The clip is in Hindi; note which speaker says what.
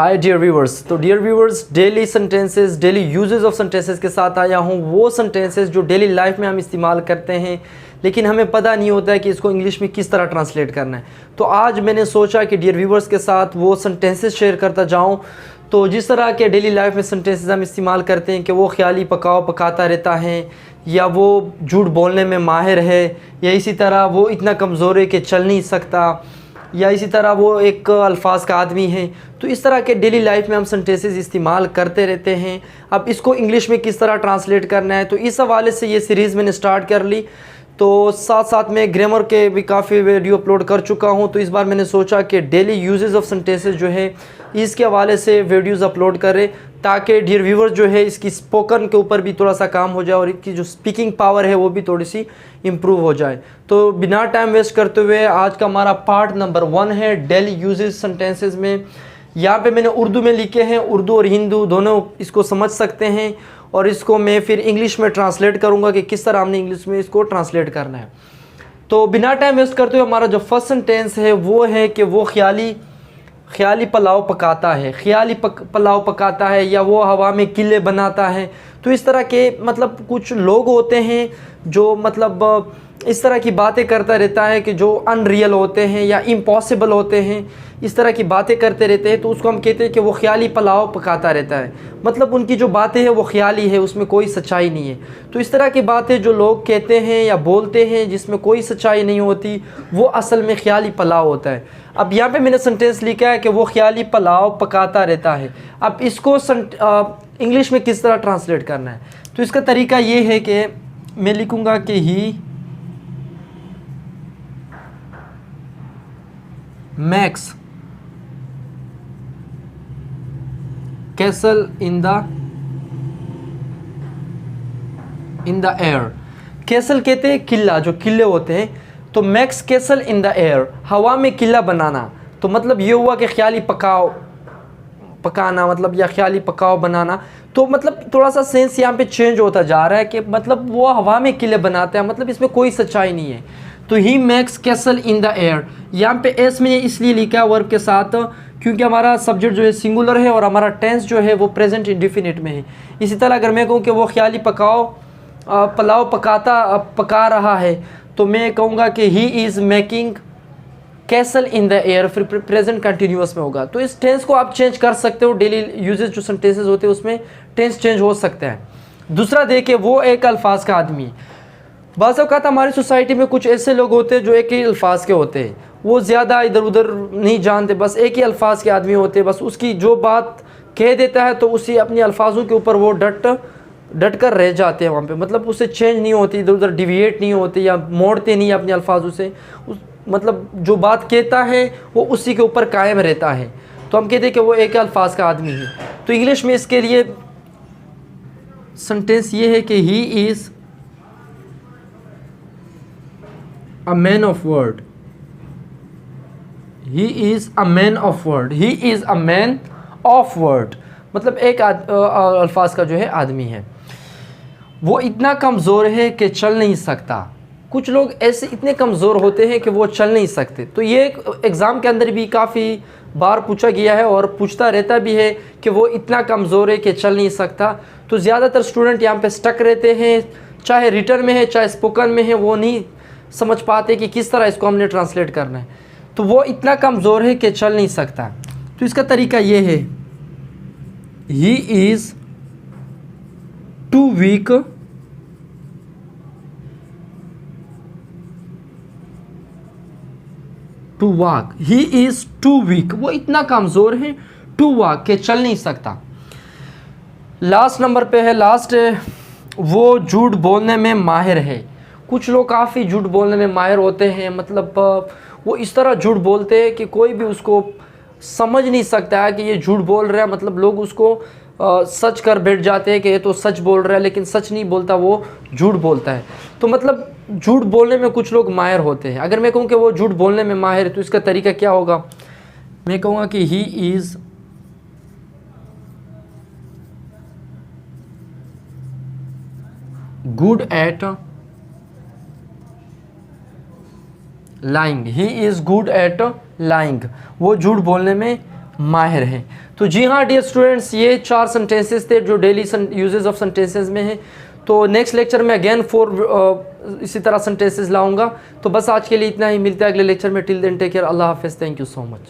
Speaker 1: हाय डियर व्यूवर्स। तो dear viewers, daily sentences, daily usages of sentences के साथ आया हूँ। वो सेंटेंसेस जो डेली लाइफ में हम इस्तेमाल करते हैं लेकिन हमें पता नहीं होता है कि इसको इंग्लिश में किस तरह ट्रांसलेट करना है। तो आज मैंने सोचा कि डियर व्यूवर्स के साथ वो सेंटेंसेस शेयर करता जाऊँ। तो जिस तरह के डेली लाइफ में सेंटेंसेस हम इस्तेमाल करते हैं कि वो ख्याली पकाओ पकाता रहता है, या वो झूठ बोलने में माहिर है, या इसी तरह वो इतना कमज़ोर है कि चल नहीं सकता, या इसी तरह वो एक अल्फाज का आदमी है। तो इस तरह के डेली लाइफ में हम सेंटेंसेस इस्तेमाल करते रहते हैं। अब इसको इंग्लिश में किस तरह ट्रांसलेट करना है, तो इस हवाले से ये सीरीज़ मैंने स्टार्ट कर ली। तो साथ साथ में ग्रामर के भी काफ़ी वीडियो अपलोड कर चुका हूँ। तो इस बार मैंने सोचा कि डेली यूजेस ऑफ सेंटेंसेस जो है इसके हवाले से वीडियोज़ अपलोड करें, ताकि डियर व्यूवर्स जो है इसकी स्पोकन के ऊपर भी थोड़ा सा काम हो जाए और इसकी जो स्पीकिंग पावर है वो भी थोड़ी सी इम्प्रूव हो जाए। तो बिना टाइम वेस्ट करते हुए आज का हमारा पार्ट नंबर 1 है डेली यूजेस सेंटेंसेस में। यहाँ पे मैंने उर्दू में लिखे हैं, उर्दू और हिंदू दोनों इसको समझ सकते हैं, और इसको मैं फिर इंग्लिश में ट्रांसलेट करूँगा कि किस तरह हमने इंग्लिश में इसको ट्रांसलेट करना है। तो बिना टाइम वेस्ट करते हुए हमारा जो फर्स्ट सेंटेंस है वो है कि वो ख्याली पुलाव पकाता है। पुलाव पकाता है, या वो हवा में किले बनाता है। तो इस तरह के मतलब कुछ लोग होते हैं जो मतलब इस तरह की बातें करता रहता है कि जो अनरियल होते हैं या इम्पॉसिबल होते हैं, इस तरह की बातें करते रहते हैं। तो उसको हम कहते हैं कि वो ख्याली पुलाव पकाता रहता है। मतलब उनकी जो बातें हैं वो ख्याली है, उसमें कोई सच्चाई नहीं है। तो इस तरह की बातें जो लोग कहते हैं या बोलते हैं जिसमें कोई सच्चाई नहीं होती, वो असल में ख्याली पुलाव होता है। अब यहाँ पे मैंने सेंटेंस लिखा है कि वो ख्याली पुलाव पकाता रहता है। अब इसको इंग्लिश में किस तरह ट्रांसलेट करना है, तो इसका तरीका ये है कि मैं लिखूँगा कि ही makes castle in the air। Castle कहते हैं किला, जो किले होते हैं। तो max castle in the air, हवा में किला बनाना। तो मतलब ये हुआ कि ख्याली पकाना मतलब, या ख्याली पकाओ बनाना। तो मतलब थोड़ा सा सेंस यहाँ पे चेंज होता जा रहा है कि मतलब वो हवा में किले बनाते हैं, मतलब इसमें कोई सच्चाई नहीं है। तो he makes castle in the air, यहाँ पे एस में इसलिए लिखा है वर्ब के साथ क्योंकि हमारा सब्जेक्ट जो है सिंगुलर है और हमारा टेंस जो है वो प्रेजेंट इंडेफिनिट में है। इसी तरह अगर मैं कहूँ कि वो ख्याली पुलाव पका रहा है, तो मैं कहूँगा कि he is making castle in the air, फिर प्रेजेंट कंटिन्यूअस में होगा। तो इस टेंस को आप चेंज कर सकते हो। डेली यूजेस जो सेंटेंसेस होते हैं उसमें टेंस चेंज हो सकते हैं। दूसरा देखिए, वो एक अल्फाज का आदमी है। बाज़ औक़ात हमारी सोसाइटी में कुछ ऐसे लोग होते हैं जो एक ही अल्फाज के होते हैं, वो ज़्यादा इधर उधर नहीं जानते, बस एक ही अल्फाज के आदमी होते हैं। बस उसकी जो बात कह देता है तो उसी अपनी अल्फाजों के ऊपर वो डट कर रह जाते हैं वहाँ पे। मतलब उससे चेंज नहीं होती, इधर उधर डिविएट नहीं होती या मोड़ते नहीं अपने अल्फाजों से। मतलब जो बात कहता है वो उसी के ऊपर कायम रहता है। तो हम कहते हैं कि वो एक अल्फाज का आदमी है। तो इंग्लिश में इसके लिए सेंटेंस ये है कि he is a man of word। he is a man of word। he is a man of word मतलब एक अल्फाज का जो है आदमी है। वो इतना कमज़ोर है कि चल नहीं सकता। कुछ लोग ऐसे इतने कमज़ोर होते हैं कि वो चल नहीं सकते। तो ये एग्ज़ाम के अंदर भी काफ़ी बार पूछा गया है और पूछता रहता भी है कि वो इतना कमज़ोर है कि चल नहीं सकता। तो ज़्यादातर स्टूडेंट यहाँ पे स्टक रहते हैं, चाहे रिटर्न में है चाहे स्पोकन में है, वो नहीं समझ पाते कि किस तरह इसको हमने ट्रांसलेट करना है। तो वो इतना कमज़ोर है कि चल नहीं सकता। तो इसका तरीका ये है, he is too weak to walk. He is too weak, वो इतना कमज़ोर है टू वॉक के चल नहीं सकता। लास्ट नंबर पे है, लास्ट वो झूठ बोलने में माहिर है। कुछ लोग काफ़ी झूठ बोलने में माहिर होते हैं। मतलब वो इस तरह झूठ बोलते हैं कि कोई भी उसको समझ नहीं सकता है कि ये झूठ बोल रहा है। मतलब लोग उसको सच कर बैठ जाते हैं कि ये तो सच बोल रहा है, लेकिन सच नहीं बोलता, वो झूठ बोलता है। तो मतलब झूठ बोलने में कुछ लोग माहिर होते हैं। अगर मैं कहूँ कि वो झूठ बोलने में माहिर है, तो इसका तरीका क्या होगा? मैं कहूँगा कि he is good at lying. He is good at lying. वो झूठ बोलने में माहिर हैं। तो जी हाँ डियर स्टूडेंट्स, ये 4 सेंटेंसेस थे जो डेली यूजेस ऑफ सेंटेंसेस में हैं। तो नेक्स्ट लेक्चर में अगेन 4 इसी तरह सेंटेंसेस लाऊंगा। तो बस आज के लिए इतना ही, मिलते हैं अगले लेक्चर में। टिल देन टेक केयर, अल्लाह हाफिज़, थैंक यू सो मच।